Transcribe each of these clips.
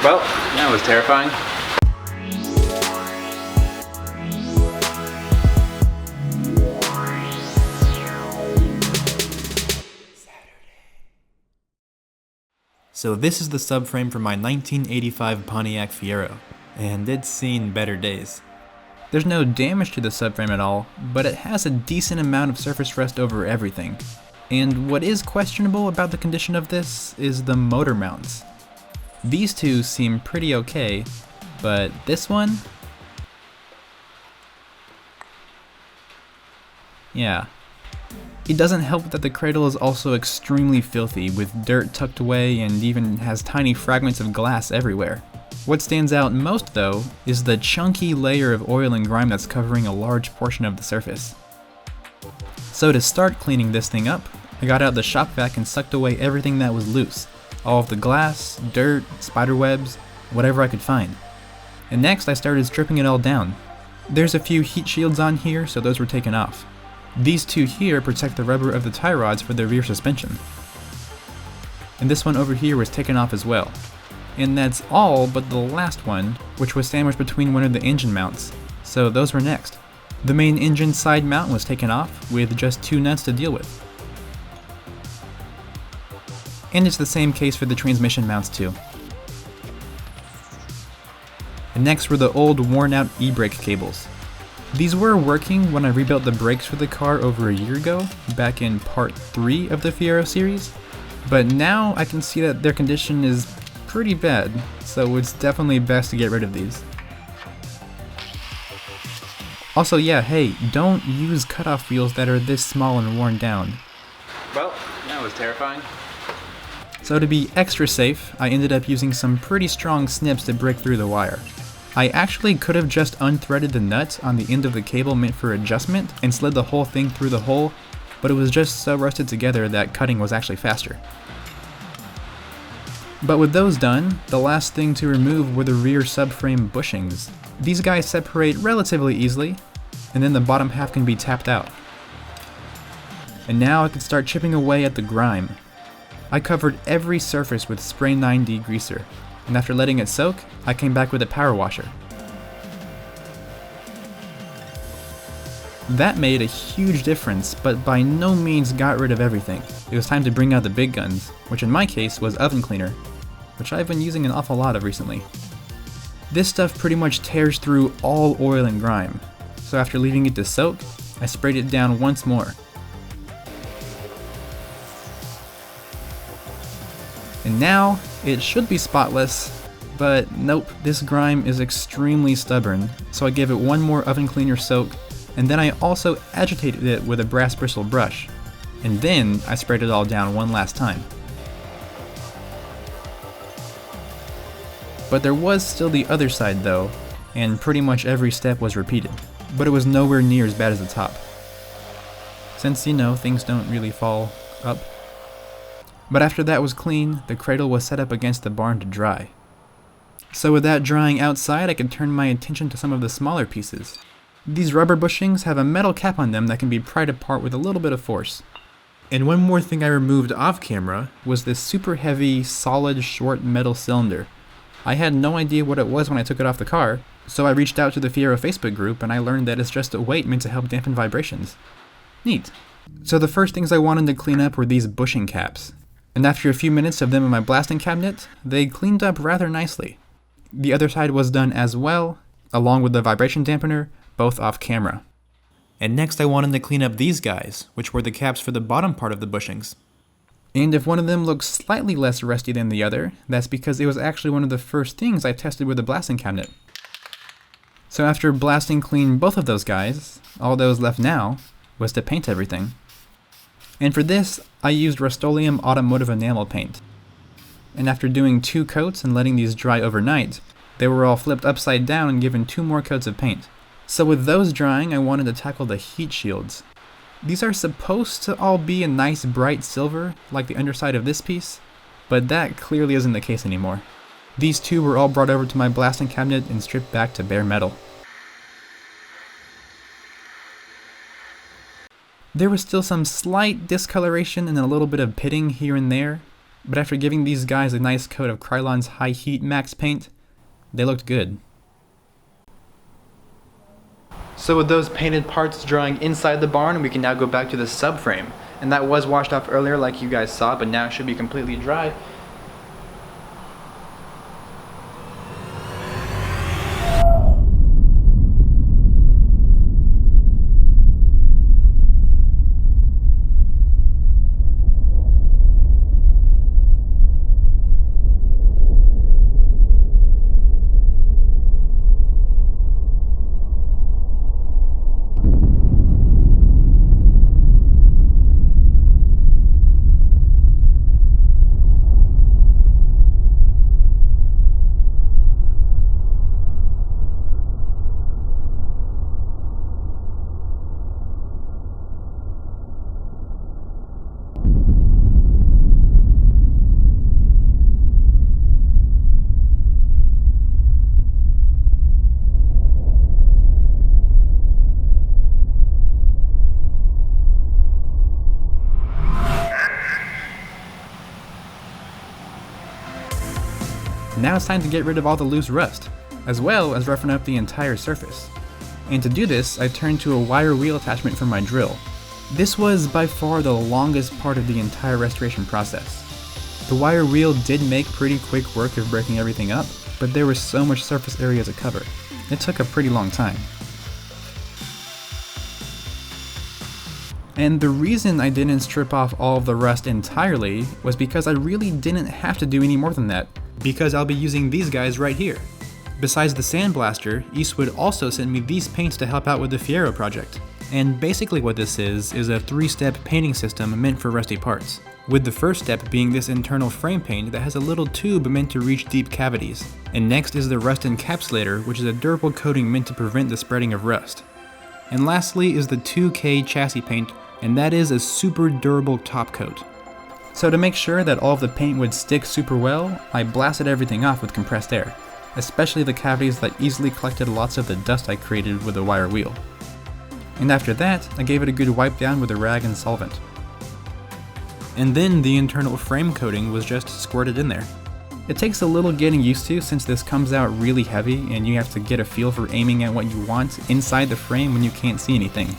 Well, that was terrifying. So this is the subframe for my 1985 Pontiac Fiero, and it's seen better days. There's no damage to the subframe at all, but it has a decent amount of surface rust over everything. And what is questionable about the condition of this is the motor mounts. These two seem pretty okay, but this one? Yeah. It doesn't help that the cradle is also extremely filthy, with dirt tucked away and even has tiny fragments of glass everywhere. What stands out most though is the chunky layer of oil and grime that's covering a large portion of the surface. So to start cleaning this thing up, I got out the shop vac and sucked away everything that was loose. All of the glass, dirt, spider webs, whatever I could find. And next I started stripping it all down. There's a few heat shields on here, so those were taken off. These two here protect the rubber of the tie rods for the rear suspension. And this one over here was taken off as well. And that's all but the last one, which was sandwiched between one of the engine mounts, so those were next. The main engine side mount was taken off, with just two nuts to deal with. And it's the same case for the transmission mounts too. And next were the old worn out e-brake cables. These were working when I rebuilt the brakes for the car over a year ago, back in part 3 of the Fiero series, but now I can see that their condition is pretty bad, so it's definitely best to get rid of these. Also yeah, hey, don't use cutoff wheels that are this small and worn down. Well, that was terrifying. So to be extra safe, I ended up using some pretty strong snips to break through the wire. I actually could have just unthreaded the nut on the end of the cable meant for adjustment and slid the whole thing through the hole, but it was just so rusted together that cutting was actually faster. But with those done, the last thing to remove were the rear subframe bushings. These guys separate relatively easily, and then the bottom half can be tapped out. And now I can start chipping away at the grime. I covered every surface with Spray 9D greaser, and after letting it soak, I came back with a power washer. That made a huge difference, but by no means got rid of everything. It was time to bring out the big guns, which in my case was oven cleaner, which I've been using an awful lot of recently. This stuff pretty much tears through all oil and grime, so after leaving it to soak, I sprayed it down once more. And now, it should be spotless, but nope, this grime is extremely stubborn, so I gave it one more oven cleaner soak, and then I also agitated it with a brass bristle brush, and then I sprayed it all down one last time. But there was still the other side though, and pretty much every step was repeated, but it was nowhere near as bad as the top. Since, you know, things don't really fall up. But after that was clean, the cradle was set up against the barn to dry. So with that drying outside, I could turn my attention to some of the smaller pieces. These rubber bushings have a metal cap on them that can be pried apart with a little bit of force. And one more thing I removed off camera was this super heavy, solid, short metal cylinder. I had no idea what it was when I took it off the car, so I reached out to the Fiero Facebook group and I learned that it's just a weight meant to help dampen vibrations. Neat. So the first things I wanted to clean up were these bushing caps. And after a few minutes of them in my blasting cabinet, they cleaned up rather nicely. The other side was done as well, along with the vibration dampener, both off camera. And next I wanted to clean up these guys, which were the caps for the bottom part of the bushings. And if one of them looks slightly less rusty than the other, that's because it was actually one of the first things I tested with the blasting cabinet. So after blasting clean both of those guys, all that was left now was to paint everything. And for this, I used Rust-Oleum Automotive Enamel paint. And after doing 2 coats and letting these dry overnight, they were all flipped upside down and given 2 more coats of paint. So with those drying, I wanted to tackle the heat shields. These are supposed to all be a nice bright silver, like the underside of this piece, but that clearly isn't the case anymore. These 2 were all brought over to my blasting cabinet and stripped back to bare metal. There was still some slight discoloration and a little bit of pitting here and there, But after giving these guys a nice coat of Krylon's high heat max paint, they looked good. So with those painted parts drying inside the barn, we can now go back to the subframe. And that was washed off earlier like you guys saw, but now it should be completely dry. Now it's time to get rid of all the loose rust, as well as roughen up the entire surface. And to do this, I turned to a wire wheel attachment for my drill. This was by far the longest part of the entire restoration process. The wire wheel did make pretty quick work of breaking everything up, but there was so much surface area to cover. It took a pretty long time. And the reason I didn't strip off all of the rust entirely was because I really didn't have to do any more than that, because I'll be using these guys right here. Besides the sandblaster, Eastwood also sent me these paints to help out with the Fiero project. And basically what this is a 3-step painting system meant for rusty parts, with the first step being this internal frame paint that has a little tube meant to reach deep cavities. And next is the Rust Encapsulator, which is a durable coating meant to prevent the spreading of rust. And lastly is the 2K chassis paint, and that is a super durable top coat. So to make sure that all of the paint would stick super well, I blasted everything off with compressed air, especially the cavities that easily collected lots of the dust I created with the wire wheel. And after that, I gave it a good wipe down with a rag and solvent. And then the internal frame coating was just squirted in there. It takes a little getting used to since this comes out really heavy and you have to get a feel for aiming at what you want inside the frame when you can't see anything.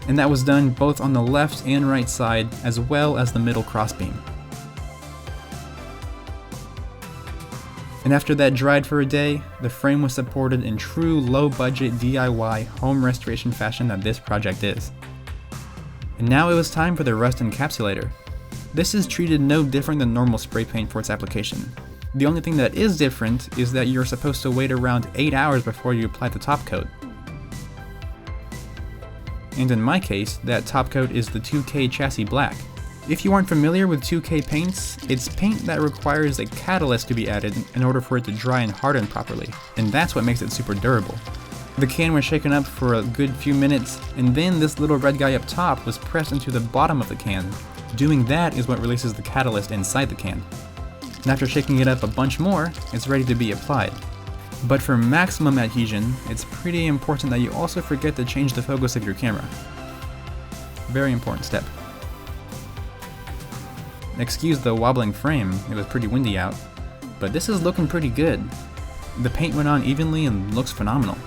And that was done both on the left and right side, as well as the middle crossbeam. And after that dried for a day, the frame was supported in true low-budget DIY home restoration fashion that this project is. And now it was time for the Rust Encapsulator. This is treated no different than normal spray paint for its application. The only thing that is different is that you're supposed to wait around 8 hours before you apply the top coat. And in my case, that top coat is the 2K chassis black. If you aren't familiar with 2K paints, it's paint that requires a catalyst to be added in order for it to dry and harden properly, and that's what makes it super durable. The can was shaken up for a good few minutes, and then this little red guy up top was pressed into the bottom of the can. Doing that is what releases the catalyst inside the can. And after shaking it up a bunch more, it's ready to be applied. But for maximum adhesion, it's pretty important that you also forget to change the focus of your camera. Very important step. Excuse the wobbling frame, it was pretty windy out, but this is looking pretty good. The paint went on evenly and looks phenomenal.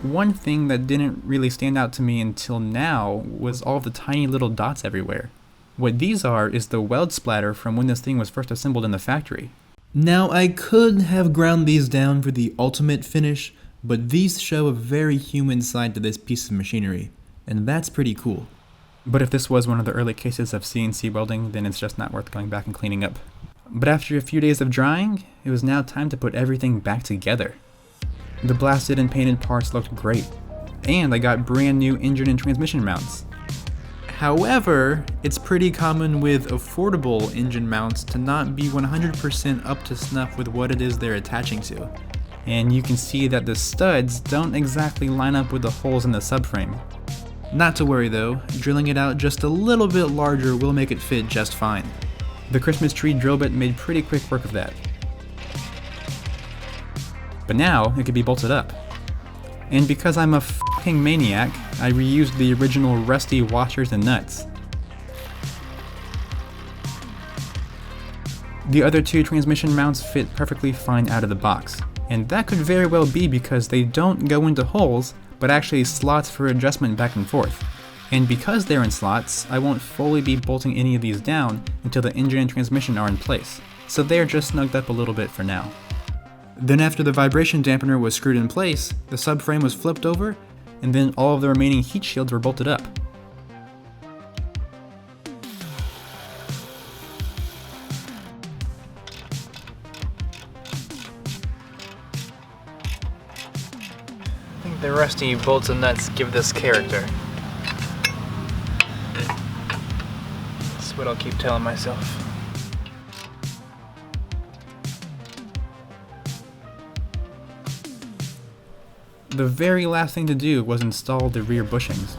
One thing that didn't really stand out to me until now was all the tiny little dots everywhere. What these are is the weld splatter from when this thing was first assembled in the factory. Now I could have ground these down for the ultimate finish, but these show a very human side to this piece of machinery, and that's pretty cool. But if this was one of the early cases of CNC welding, then it's just not worth going back and cleaning up. But after a few days of drying, it was now time to put everything back together. The blasted and painted parts looked great, and I got brand new engine and transmission mounts. However, it's pretty common with affordable engine mounts to not be 100% up to snuff with what it is they're attaching to. And you can see that the studs don't exactly line up with the holes in the subframe. Not to worry though, drilling it out just a little bit larger will make it fit just fine. The Christmas tree drill bit made pretty quick work of that. But now it could be bolted up. And because I'm a f***ing maniac, I reused the original rusty washers and nuts. The other two transmission mounts fit perfectly fine out of the box, and that could very well be because they don't go into holes, but actually slots for adjustment back and forth. And because they're in slots, I won't fully be bolting any of these down until the engine and transmission are in place, so they're just snugged up a little bit for now. Then after the vibration dampener was screwed in place, the subframe was flipped over, and then all of the remaining heat shields were bolted up. I think the rusty bolts and nuts give this character. That's what I'll keep telling myself. The very last thing to do was install the rear bushings.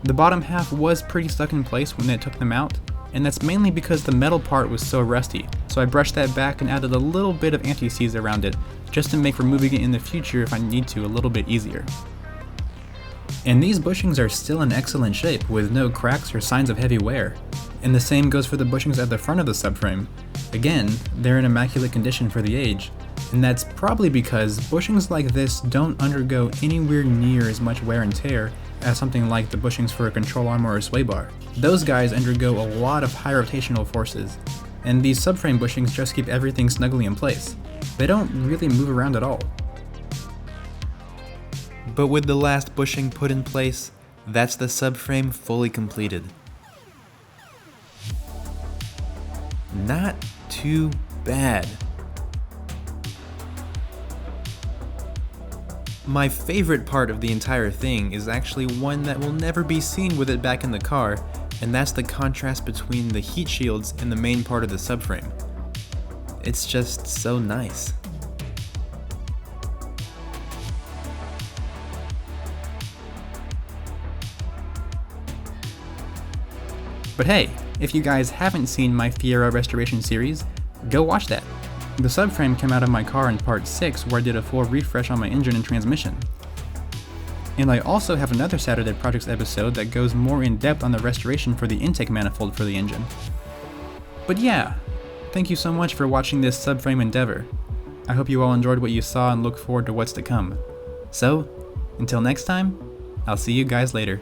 The bottom half was pretty stuck in place when I took them out, and that's mainly because the metal part was so rusty, so I brushed that back and added a little bit of anti-seize around it, just to make removing it in the future if I need to a little bit easier. And these bushings are still in excellent shape with no cracks or signs of heavy wear, and the same goes for the bushings at the front of the subframe. Again, they're in immaculate condition for the age, and that's probably because bushings like this don't undergo anywhere near as much wear and tear as something like the bushings for a control arm or a sway bar. Those guys undergo a lot of high rotational forces, and these subframe bushings just keep everything snugly in place. They don't really move around at all. But with the last bushing put in place, that's the subframe fully completed. Not too bad. My favorite part of the entire thing is actually one that will never be seen with it back in the car, and that's the contrast between the heat shields and the main part of the subframe. It's just so nice. But hey, if you guys haven't seen my Fiero restoration series, go watch that. The subframe came out of my car in part 6 where I did a full refresh on my engine and transmission. And I also have another Saturday Projects episode that goes more in depth on the restoration for the intake manifold for the engine. But yeah, thank you so much for watching this subframe endeavor. I hope you all enjoyed what you saw and look forward to what's to come. So, until next time, I'll see you guys later.